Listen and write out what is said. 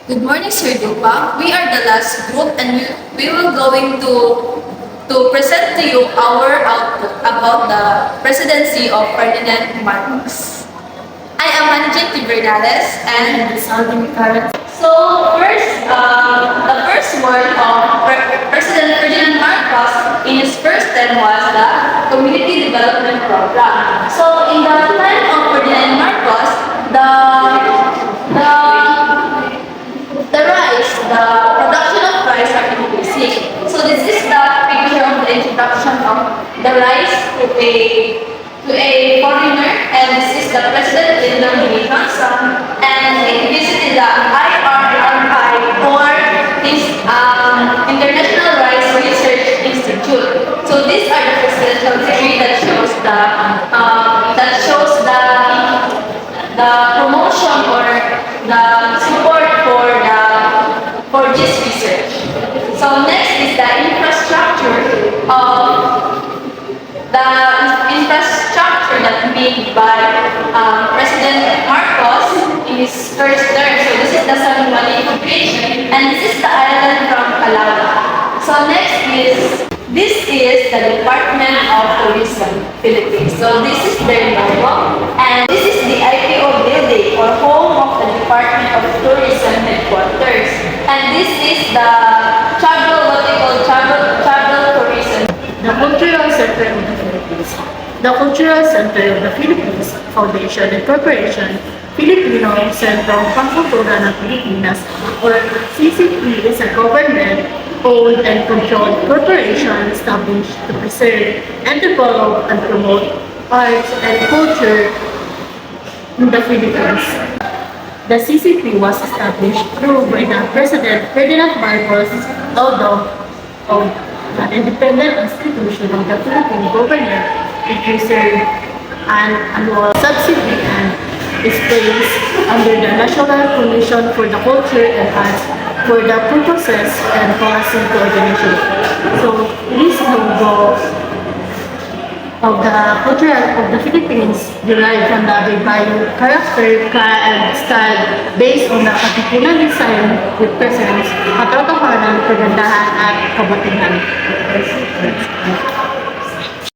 Good morning, Sir Dupa. We are the last group and we will going to present to you our outlook about the presidency of Ferdinand Marcos. I am Manjit Bernales and so the first word of President Ferdinand Marcos in his first term was the Community Development Program. So in the time of Ferdinand Marcos, the production of rice are increasing. So this is the picture of the introduction of the rice to a foreigner, and this is the President Lyndon B. Johnson, and he visited the IRRI, or this International Rice Research Institute. So these are the presidential decree that shows the promotion or the support for this research. So next is the infrastructure that made by President Marcos in his first term. So this is the San Juan integration, and this is the island from Palawan. So this is the Department of Tourism, Philippines. So this is their logo, and this is the IPO building or home of the Department of Tourism headquarters. And this is the travel tourism. The Cultural Center of the Philippines. The Cultural Center of the Philippines Foundation and Corporation, Filipino Centro Pangkultura ng Pilipinas, or CCP, is a government-owned and controlled corporation established to preserve and develop and promote arts and culture in the Philippines. The CCP was established through by the President Ferdinand Marcos, although of an independent institution of the Philippine government. It received an annual subsidy and is placed under the National Commission for the Culture and Arts for the purposes and policy coordination. So, this logo of the culture of the Philippines derived from the Bibayo character and style based on the particular design with presence, katotohanan, kagandahan at kabutihan.